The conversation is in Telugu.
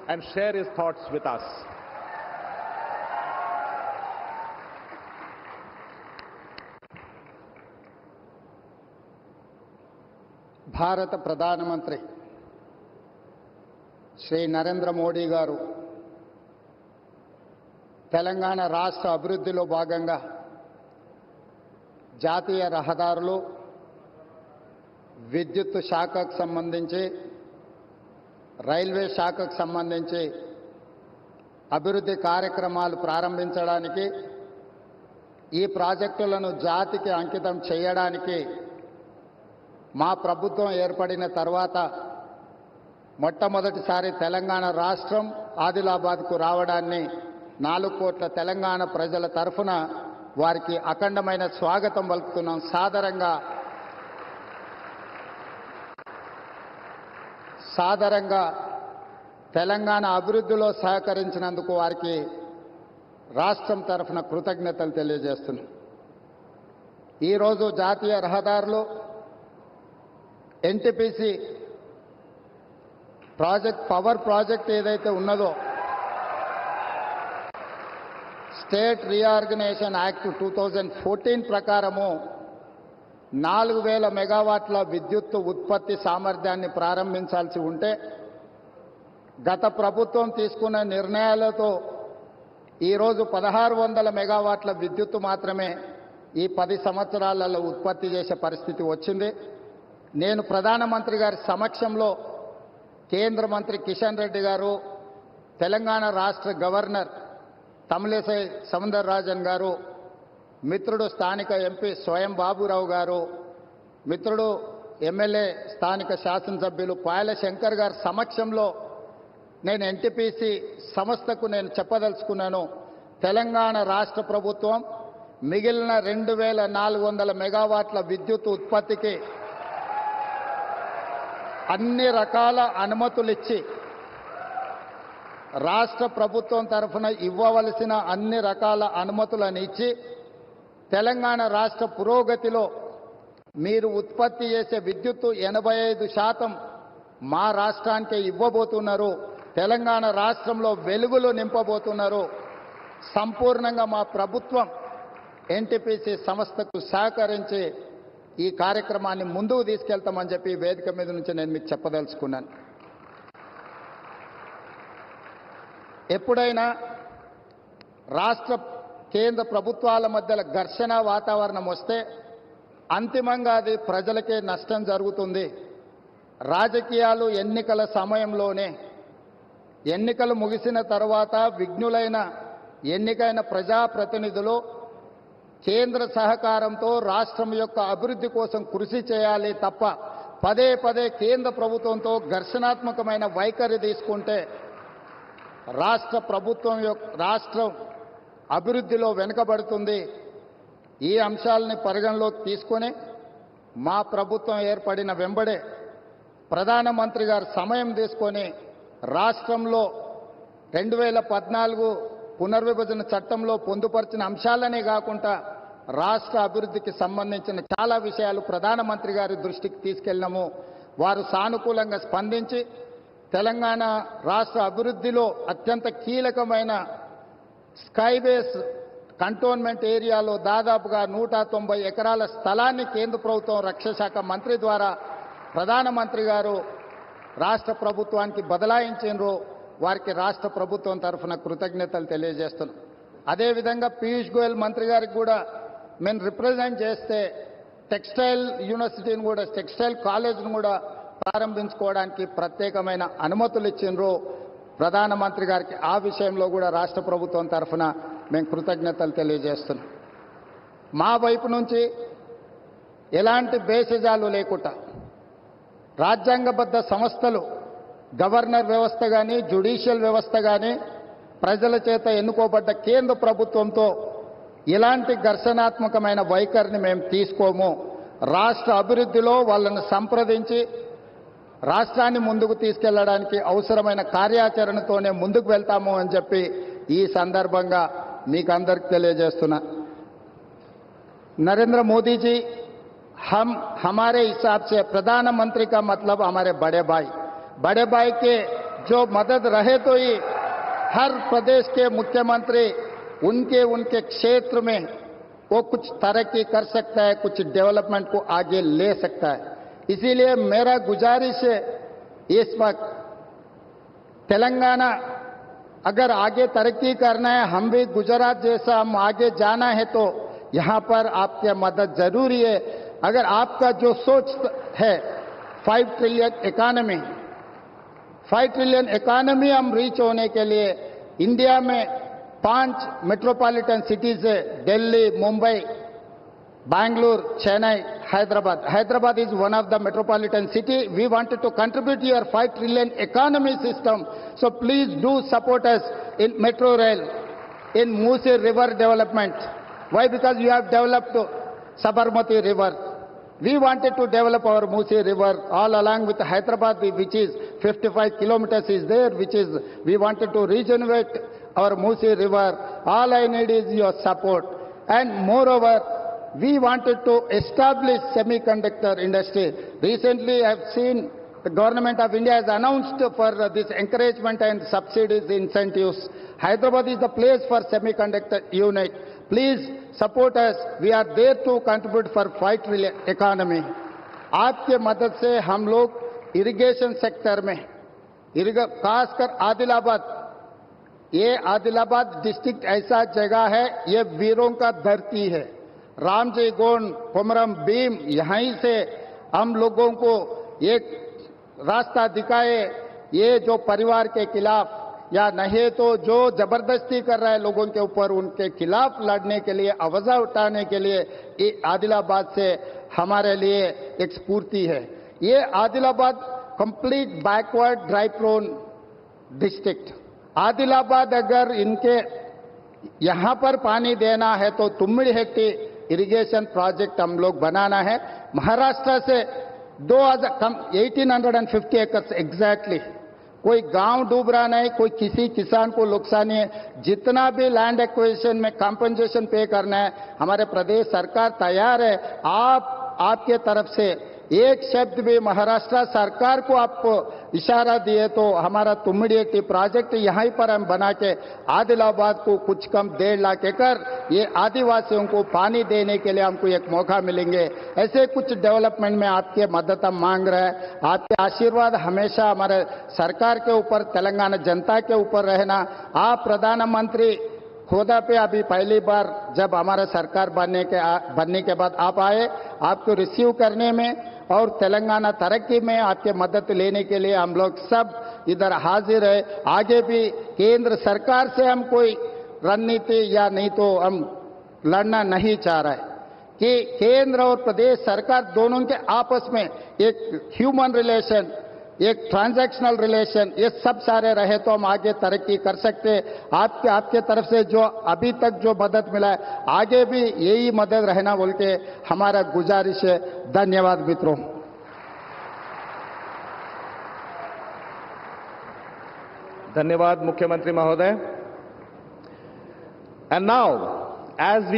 and share his thoughts with us. భారత ప్రధానమంత్రి శ్రీ నరేంద్ర మోడీ గారు తెలంగాణ రాష్ట్ర అభివృద్ధిలో భాగంగా జాతీయ రహదారులు, విద్యుత్ శాఖకు సంబంధించి, రైల్వే శాఖకు సంబంధించి అభివృద్ధి కార్యక్రమాలు ప్రారంభించడానికి, ఈ ప్రాజెక్టులను జాతికి అంకితం చేయడానికి మా ప్రభుత్వం ఏర్పడిన తర్వాత మొట్టమొదటిసారి తెలంగాణ రాష్ట్రం ఆదిలాబాద్కు రావడాన్ని 4 కోట్ల తెలంగాణ ప్రజల తరఫున వారికి అఖండమైన స్వాగతం పలుకుతున్నాం. సాదరంగా తెలంగాణ అభివృద్ధిలో సహకరించినందుకు వారికి రాష్ట్రం తరఫున కృతజ్ఞతలు తెలియజేస్తున్నాం. ఈరోజు జాతీయ రహదారులు, ఎన్టీపీసీ ప్రాజెక్ట్, పవర్ ప్రాజెక్ట్ ఏదైతే ఉన్నదో, స్టేట్ రీఆర్గనైజేషన్ యాక్ట్ 2014 ప్రకారము 4000 మెగావాట్ల విద్యుత్ ఉత్పత్తి సామర్థ్యాన్ని ప్రారంభించాల్సి ఉంటే, గత ప్రభుత్వం తీసుకున్న నిర్ణయాలతో ఈరోజు 1600 మెగావాట్ల విద్యుత్తు మాత్రమే ఈ 10 సంవత్సరాలలో ఉత్పత్తి చేసే పరిస్థితి వచ్చింది. నేను ప్రధానమంత్రి గారి సమక్షంలో కేంద్ర మంత్రి కిషన్ రెడ్డి గారు, తెలంగాణ రాష్ట్ర గవర్నర్ తమిళిసై సౌందరరాజన్ గారు, మిత్రుడు స్థానిక ఎంపీ స్వయం బాబురావు గారు, మిత్రుడు ఎమ్మెల్యే స్థానిక శాసనసభ్యులు పాయల శంకర్ గారి సమక్షంలో నేను ఎన్టీపీసీ సంస్థకు నేను చెప్పదలుచుకున్నాను. తెలంగాణ రాష్ట్ర ప్రభుత్వం మిగిలిన 2400 మెగావాట్ల విద్యుత్ ఉత్పత్తికి అన్ని రకాల అనుమతులిచ్చి, రాష్ట్ర ప్రభుత్వం తరఫున ఇవ్వవలసిన అన్ని రకాల అనుమతులను ఇచ్చి, తెలంగాణ రాష్ట్ర పురోగతిలో మీరు ఉత్పత్తి చేసే విద్యుత్తు 85% మా రాష్ట్రానికే ఇవ్వబోతున్నారు. తెలంగాణ రాష్ట్రంలో వెలుగులు నింపబోతున్నారు. సంపూర్ణంగా మా ప్రభుత్వం ఎన్టీపీసీ సంస్థకు సహకరించి ఈ కార్యక్రమాన్ని ముందుకు తీసుకెళ్తామని చెప్పి వేదిక మీద నుంచి నేను మీకు చెప్పదలుచుకున్నాను. ఎప్పుడైనా రాష్ట్ర కేంద్ర ప్రభుత్వాల మధ్య ఘర్షణ వాతావరణం వస్తే అంతిమంగా అది ప్రజలకే నష్టం జరుగుతుంది. రాజకీయాలు ఎన్నికల సమయంలోనే, ఎన్నికలు ముగిసిన తర్వాత విఘ్నులైన ఎన్నికైన ప్రజాప్రతినిధులు కేంద్ర సహకారంతో రాష్ట్రం యొక్క అభివృద్ధి కోసం కృషి చేయాలి తప్ప పదే పదే కేంద్ర ప్రభుత్వంతో ఘర్షణాత్మకమైన వైఖరి తీసుకుంటే రాష్ట్రం అభివృద్ధిలో వెనుకబడుతుంది. ఈ అంశాలని పరిగణలోకి తీసుకొని మా ప్రభుత్వం ఏర్పడిన వెంబడే ప్రధానమంత్రి గారు సమయం తీసుకొని రాష్ట్రంలో 2014 పునర్విభజన చట్టంలో పొందుపరిచిన అంశాలనే కాకుండా రాష్ట్ర అభివృద్ధికి సంబంధించిన చాలా విషయాలు ప్రధానమంత్రి గారి దృష్టికి తీసుకెళ్ళినాము. వారు సానుకూలంగా స్పందించి తెలంగాణ రాష్ట్ర అభివృద్ధిలో అత్యంత కీలకమైన స్కైబేస్ కంటోన్మెంట్ ఏరియాలో దాదాపుగా 190 ఎకరాల స్థలాన్ని కేంద్ర ప్రభుత్వం రక్షణ శాఖ మంత్రి ద్వారా ప్రధానమంత్రి గారు రాష్ట్ర ప్రభుత్వానికి బదలాయించారు. వారికి రాష్ట్ర ప్రభుత్వం తరఫున కృతజ్ఞతలు తెలియజేస్తున్నాం. అదేవిధంగా పీయూష్ గోయల్ మంత్రి గారికి కూడా మేము రిప్రజెంట్ చేస్తే టెక్స్టైల్ యూనివర్సిటీని కూడా, టెక్స్టైల్ కాలేజ్ను కూడా ప్రారంభించుకోవడానికి ప్రత్యేకమైన అనుమతులు ఇచ్చిండ్రు ప్రధానమంత్రి గారికి. ఆ విషయంలో కూడా రాష్ట్ర ప్రభుత్వం తరఫున మేము కృతజ్ఞతలు తెలియజేస్తున్నాం. మా వైపు నుంచి ఎలాంటి భేషజాలు లేకుండా రాజ్యాంగబద్ధ సంస్థలు, గవర్నర్ వ్యవస్థ కానీ, జ్యుడిషియల్ వ్యవస్థ కానీ, ప్రజల చేత ఎన్నుకోబడ్డ కేంద్ర ప్రభుత్వంతో ఇలాంటి ఘర్షణాత్మకమైన వైఖరిని మేము తీసుకోము. రాష్ట్ర అభివృద్ధిలో వాళ్ళను సంప్రదించి రాష్ట్రాన్ని ముందుకు తీసుకెళ్లడానికి అవసరమైన కార్యాచరణతోనే ముందుకు వెళ్తాము అని చెప్పి ఈ సందర్భంగా మీకు అందరికీ తెలియజేస్తున్నా. नरेंद्र मोदी जी हमारे हिसाब से प्रधानमंत्री का मतलब हमारे बड़े भाई के जो मदद रहे तो ही हर प्रदेश के मुख्यमंत्री उनके उनके क्षेत्र में वो कुछ तरक्की कर सकता है, कुछ डेवलपमेंट को आगे ले सकता है। इसीलिए मेरा गुजारिश है, इस वक्त तेलंगाना अगर आगे तरक्की करना है, हम भी गुजरात जैसा हम आगे जाना है, तो यहां पर आपकी मदद जरूरी है। अगर आपका जो सोच है 5 ट्रिलियन इकोनॉमी हम रीच होने के लिए इंडिया में 5 मेट्रोपॉलिटन सिटीज है, Delhi, Mumbai, Bangalore, Chennai, Hyderabad. Hyderabad is one of the metropolitan city. We wanted to contribute to your 5 trillion economy system. So please do support us in metro rail, in Musi River development. Why? Because you have developed Sabarmati River. We wanted to develop our Musi River all along with Hyderabad, which is 55 kilometers is there, which is, we wanted to regenerate our Musi River. All I need is your support. And moreover, we wanted to establish semiconductor industry. Recently, I have seen the government of India has announced for this encouragement and subsidies, incentives. Hyderabad is the place for semiconductor unit. Please support us. We are there to contribute for 5 trillion economy. आपके मदद से हम लोग इरिगेशन सेक्टर में, खासकर आदिलाबाद, ये आदिलाबाद डिस्ट्रिक्ट ऐसा जगह है, ये वीरों का धरती है। रामजी गोंड, कोमरम भीम, यहीं से हम लोगों को एक रास्ता दिखाए, ये जो परिवार के खिलाफ या नहीं तो जो जबरदस्ती कर रहा है लोगों के ऊपर, उनके खिलाफ लड़ने के लिए, आवाज उठाने के लिए आदिलाबाद से हमारे लिए एक स्फूर्ति है। ये Adilabad complete backward dry prone district. Adilabad अगर इनके यहां पर पानी देना है तो तुम्मिडिहेट्टी इरिगेशन प्रोजेक्ट हम लोग बनाना है। महाराष्ट्र से 1850 एकर्स एग्जैक्टली, कोई गांव डूब रहा नहीं, कोई किसी किसान को नुकसान नहीं है। जितना भी लैंड एक्विजिशन में कंपनसेशन पे करना है, हमारे प्रदेश सरकार तैयार है। आपके तरफ से एक शब्द भी महाराष्ट्र सरकार को आप इशारा दिए तो हमारा तुम्मिडिहेट्टी प्रोजेक्ट यहीं पर हम बना के आदिलाबाद को कुछ कम 1.5 लाख एकड़ ये आदिवासियों को पानी देने के लिए हमको एक मौका मिलेंगे। ऐसे कुछ डेवलपमेंट में आपके मदद हम मांग रहे हैं। आपके आशीर्वाद हमेशा हमारे सरकार के ऊपर, तेलंगाना जनता के ऊपर रहना। आप प्रधानमंत्री होदा पे अभी पहली बार जब हमारा सरकार बनने के बाद आप आए, आपको रिसीव करने में और तेलंगाना तरक्की में आपके मदद लेने के लिए हम लोग सब इधर हाजिर है। आगे भी केंद्र सरकार से हम कोई रणनीति या नहीं तो हम लड़ना नहीं चाह रहे कि केंद्र और प्रदेश सरकार दोनों के आपस में एक ह्यूमन रिलेशन, एक ट्रांजैक्शनल रिलेशन, ये सब सारे रहे तो हम आगे तरक्की कर सकते। आपके तरफ से जो अभी तक जो मदद मिला है, आगे भी यही मदद रहना बोल के हमारा गुजारिश है। धन्यवाद मित्रों। धन्यवाद मुख्यमंत्री महोदय। And now as we